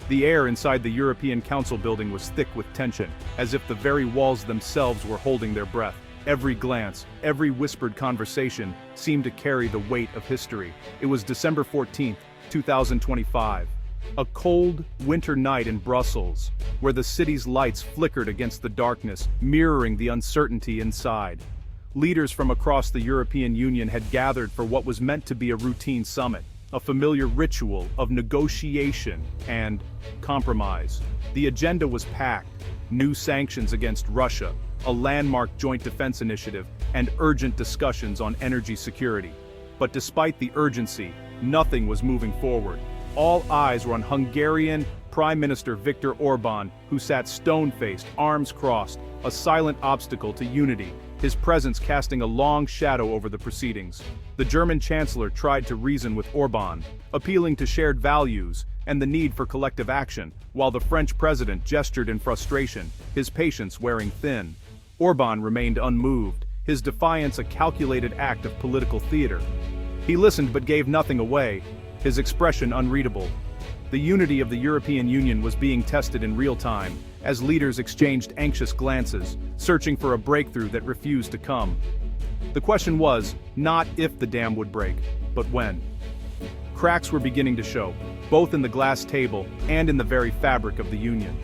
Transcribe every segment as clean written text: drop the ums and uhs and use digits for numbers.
The air inside the European Council building was thick with tension, as if the very walls themselves were holding their breath. Every glance, every whispered conversation seemed to carry the weight of history. It was December 14th, 2025. A cold, winter night in Brussels, where the city's lights flickered against the darkness, mirroring the uncertainty inside. Leaders from across the European Union had gathered for what was meant to be a routine summit, a familiar ritual of negotiation and compromise. The agenda was packed: new sanctions against Russia, a landmark joint defense initiative, and urgent discussions on energy security. But despite the urgency, nothing was moving forward. All eyes were on Hungarian Prime Minister Viktor Orbán, who sat stone-faced, arms crossed, a silent obstacle to unity, his presence casting a long shadow over the proceedings. The German Chancellor tried to reason with Orbán, appealing to shared values and the need for collective action, while the French president gestured in frustration, his patience wearing thin. Orbán remained unmoved, his defiance a calculated act of political theater. He listened but gave nothing away, his expression unreadable. The unity of the European Union was being tested in real time, as leaders exchanged anxious glances, searching for a breakthrough that refused to come. The question was, not if the dam would break, but when. Cracks were beginning to show, both in the glass table and in the very fabric of the Union.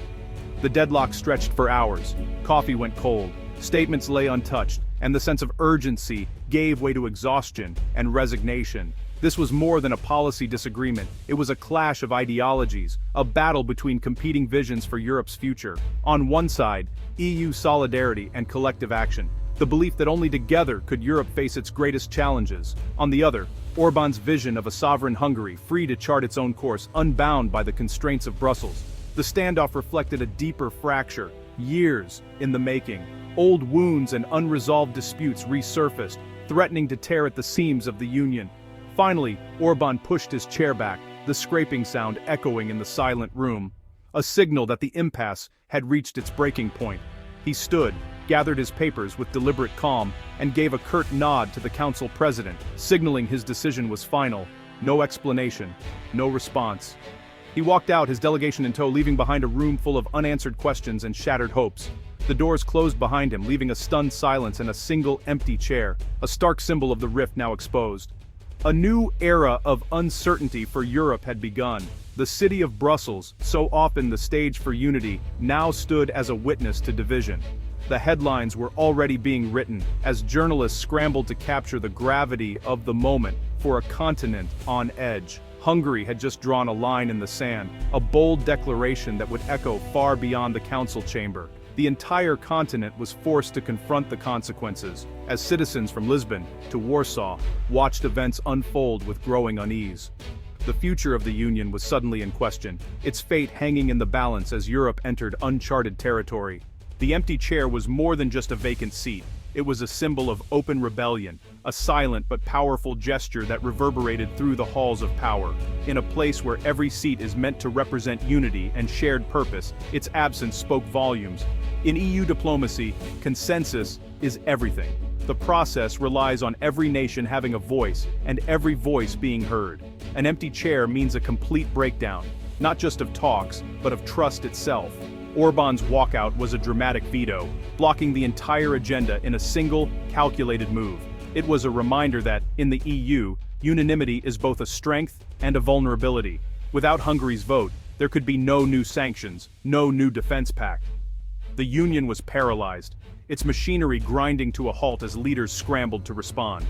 The deadlock stretched for hours, coffee went cold, statements lay untouched, and the sense of urgency gave way to exhaustion and resignation. This was more than a policy disagreement, it was a clash of ideologies, a battle between competing visions for Europe's future. On one side, EU solidarity and collective action, the belief that only together could Europe face its greatest challenges. On the other, Orbán's vision of a sovereign Hungary free to chart its own course, unbound by the constraints of Brussels. The standoff reflected a deeper fracture, years in the making. Old wounds and unresolved disputes resurfaced, threatening to tear at the seams of the Union. Finally, Orbán pushed his chair back, the scraping sound echoing in the silent room. A signal that the impasse had reached its breaking point. He stood, gathered his papers with deliberate calm, and gave a curt nod to the council president, signaling his decision was final. No explanation, no response. He walked out, his delegation in tow, leaving behind a room full of unanswered questions and shattered hopes. The doors closed behind him, leaving a stunned silence and a single empty chair, a stark symbol of the rift now exposed. A new era of uncertainty for Europe had begun. The city of Brussels, so often the stage for unity, now stood as a witness to division. The headlines were already being written, as journalists scrambled to capture the gravity of the moment for a continent on edge. Hungary had just drawn a line in the sand, a bold declaration that would echo far beyond the council chamber. The entire continent was forced to confront the consequences, as citizens from Lisbon to Warsaw watched events unfold with growing unease. The future of the Union was suddenly in question, its fate hanging in the balance as Europe entered uncharted territory. The empty chair was more than just a vacant seat. It was a symbol of open rebellion, a silent but powerful gesture that reverberated through the halls of power. In a place where every seat is meant to represent unity and shared purpose, its absence spoke volumes. In EU diplomacy, consensus is everything. The process relies on every nation having a voice, and every voice being heard. An empty chair means a complete breakdown, not just of talks, but of trust itself. Orbán's walkout was a dramatic veto, blocking the entire agenda in a single, calculated move. It was a reminder that, in the EU, unanimity is both a strength and a vulnerability. Without Hungary's vote, there could be no new sanctions, no new defense pact. The Union was paralyzed, its machinery grinding to a halt as leaders scrambled to respond.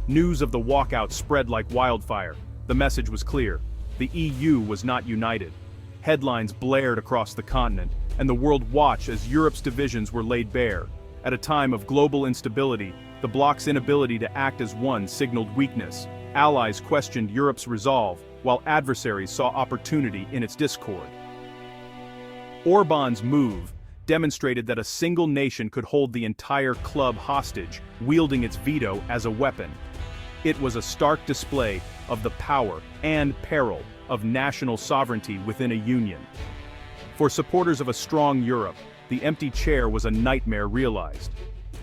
News of the walkout spread like wildfire. The message was clear: the EU was not united. Headlines blared across the continent, and the world watched as Europe's divisions were laid bare. At a time of global instability, the bloc's inability to act as one signaled weakness. Allies questioned Europe's resolve, while adversaries saw opportunity in its discord. Orbán's move demonstrated that a single nation could hold the entire club hostage, wielding its veto as a weapon. It was a stark display of the power and peril of national sovereignty within a union. For supporters of a strong Europe, the empty chair was a nightmare realized.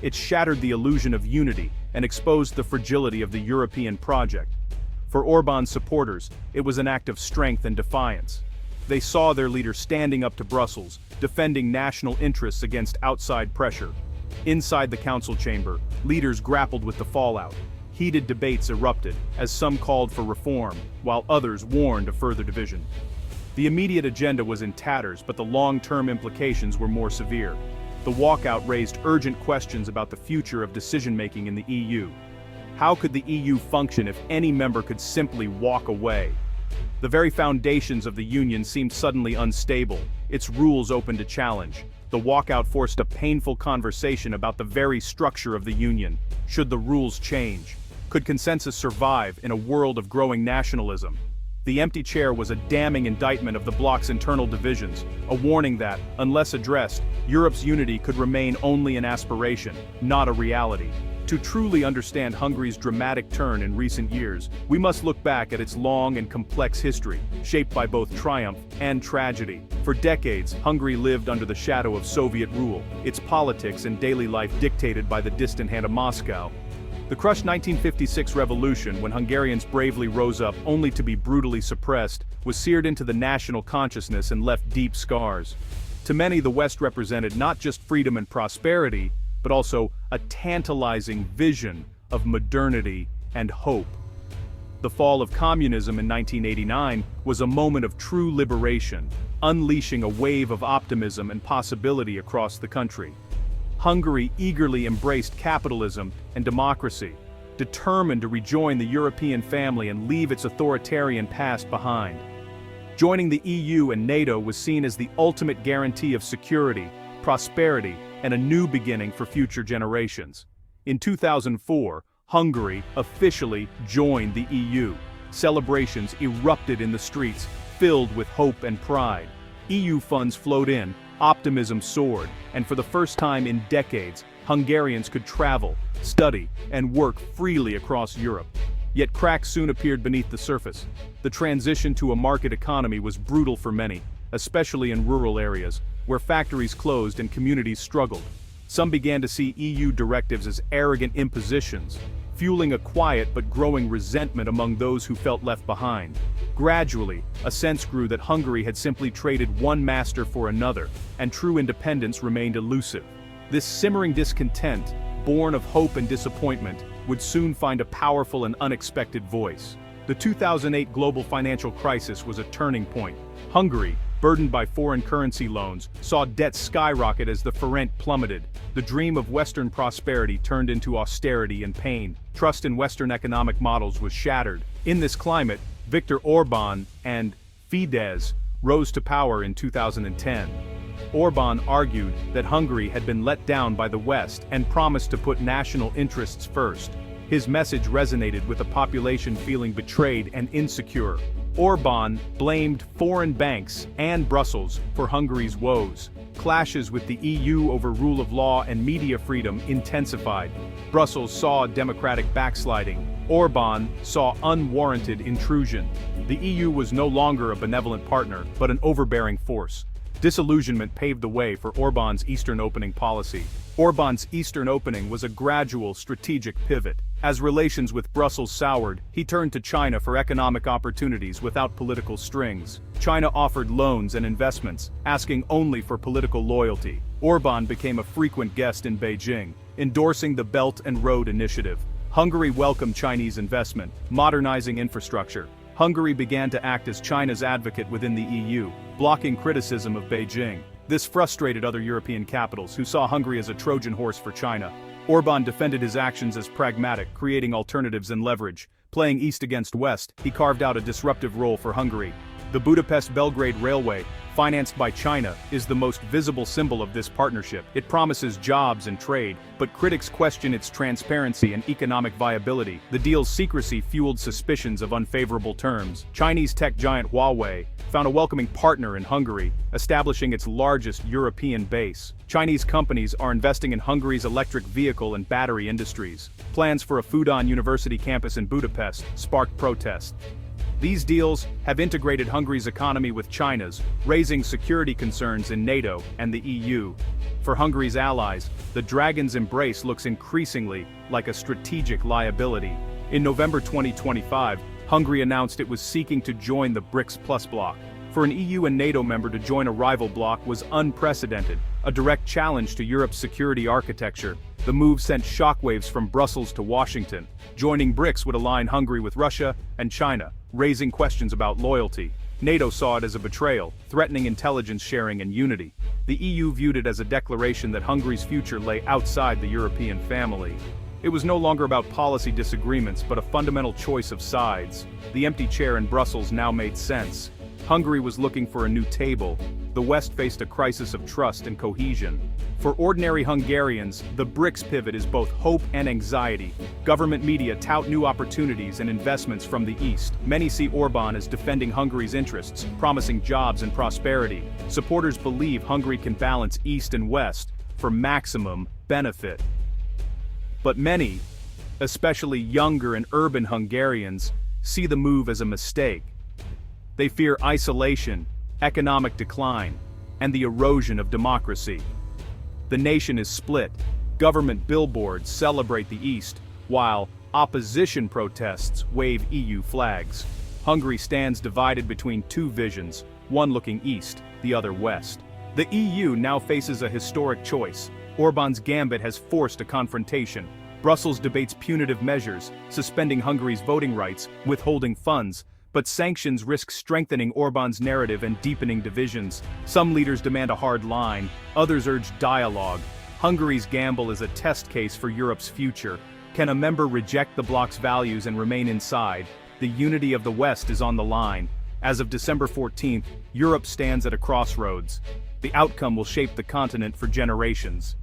It shattered the illusion of unity and exposed the fragility of the European project. For Orbán's supporters, it was an act of strength and defiance. They saw their leader standing up to Brussels, defending national interests against outside pressure. Inside the council chamber, leaders grappled with the fallout. Heated debates erupted, as some called for reform, while others warned of further division. The immediate agenda was in tatters, but the long-term implications were more severe. The walkout raised urgent questions about the future of decision-making in the EU. How could the EU function if any member could simply walk away? The very foundations of the Union seemed suddenly unstable, its rules open to challenge. The walkout forced a painful conversation about the very structure of the Union. Should the rules change? Could consensus survive in a world of growing nationalism? The empty chair was a damning indictment of the bloc's internal divisions, a warning that, unless addressed, Europe's unity could remain only an aspiration, not a reality. To truly understand Hungary's dramatic turn in recent years, we must look back at its long and complex history, shaped by both triumph and tragedy. For decades, Hungary lived under the shadow of Soviet rule, its politics and daily life dictated by the distant hand of Moscow. The crushed 1956 revolution, when Hungarians bravely rose up only to be brutally suppressed, was seared into the national consciousness and left deep scars. To many, the West represented not just freedom and prosperity, but also a tantalizing vision of modernity and hope. The fall of communism in 1989 was a moment of true liberation, unleashing a wave of optimism and possibility across the country. Hungary eagerly embraced capitalism and democracy, determined to rejoin the European family and leave its authoritarian past behind. Joining the EU and NATO was seen as the ultimate guarantee of security, prosperity, and a new beginning for future generations. In 2004, Hungary officially joined the EU. Celebrations erupted in the streets, filled with hope and pride. EU funds flowed in, optimism soared, and for the first time in decades, Hungarians could travel, study, and work freely across Europe. Yet cracks soon appeared beneath the surface. The transition to a market economy was brutal for many, especially in rural areas, where factories closed and communities struggled. Some began to see EU directives as arrogant impositions, fueling a quiet but growing resentment among those who felt left behind. Gradually, a sense grew that Hungary had simply traded one master for another, and true independence remained elusive. This simmering discontent, born of hope and disappointment, would soon find a powerful and unexpected voice. The 2008 global financial crisis was a turning point. Hungary, burdened by foreign currency loans, saw debt skyrocket as the forint plummeted. The dream of Western prosperity turned into austerity and pain. Trust in Western economic models was shattered. In this climate, Viktor Orbán and Fidesz rose to power in 2010. Orbán argued that Hungary had been let down by the West and promised to put national interests first. His message resonated with a population feeling betrayed and insecure. Orbán blamed foreign banks and Brussels for Hungary's woes. Clashes with the EU over rule of law and media freedom intensified. Brussels saw democratic backsliding. Orbán saw unwarranted intrusion. The EU was no longer a benevolent partner, but an overbearing force. Disillusionment paved the way for Orbán's Eastern opening policy. Orbán's Eastern opening was a gradual, strategic pivot. As relations with Brussels soured, he turned to China for economic opportunities without political strings. China offered loans and investments, asking only for political loyalty. Orbán became a frequent guest in Beijing, endorsing the Belt and Road Initiative. Hungary welcomed Chinese investment, modernizing infrastructure. Hungary began to act as China's advocate within the EU, blocking criticism of Beijing. This frustrated other European capitals who saw Hungary as a Trojan horse for China. Orbán defended his actions as pragmatic, creating alternatives and leverage. Playing East against West, he carved out a disruptive role for Hungary. The Budapest-Belgrade Railway, financed by China, is the most visible symbol of this partnership. It promises jobs and trade, but critics question its transparency and economic viability. The deal's secrecy fueled suspicions of unfavorable terms. Chinese tech giant Huawei found a welcoming partner in Hungary, establishing its largest European base. Chinese companies are investing in Hungary's electric vehicle and battery industries. Plans for a Fudan University campus in Budapest sparked protest. These deals have integrated Hungary's economy with China's, raising security concerns in NATO and the EU. For Hungary's allies, the dragon's embrace looks increasingly like a strategic liability. In November 2025, Hungary announced it was seeking to join the BRICS Bloc. For an EU and NATO member to join a rival bloc was unprecedented, a direct challenge to Europe's security architecture. The move sent shockwaves from Brussels to Washington. Joining BRICS would align Hungary with Russia and China, raising questions about loyalty. NATO saw it as a betrayal, threatening intelligence sharing and unity. The EU viewed it as a declaration that Hungary's future lay outside the European family. It was no longer about policy disagreements but a fundamental choice of sides. The empty chair in Brussels now made sense. Hungary was looking for a new table. The West faced a crisis of trust and cohesion. For ordinary Hungarians, the BRICS pivot is both hope and anxiety. Government media tout new opportunities and investments from the East. Many see Orbán as defending Hungary's interests, promising jobs and prosperity. Supporters believe Hungary can balance East and West for maximum benefit. But many, especially younger and urban Hungarians, see the move as a mistake. They fear isolation, economic decline, and the erosion of democracy. The nation is split. Government billboards celebrate the East, while opposition protests wave EU flags. Hungary stands divided between two visions, one looking east, the other west. The EU now faces a historic choice. Orbán's gambit has forced a confrontation. Brussels debates punitive measures, suspending Hungary's voting rights, withholding funds. But sanctions risk strengthening Orbán's narrative and deepening divisions. Some leaders demand a hard line, others urge dialogue. Hungary's gamble is a test case for Europe's future. Can a member reject the bloc's values and remain inside? The unity of the West is on the line. As of December 14th, Europe stands at a crossroads. The outcome will shape the continent for generations.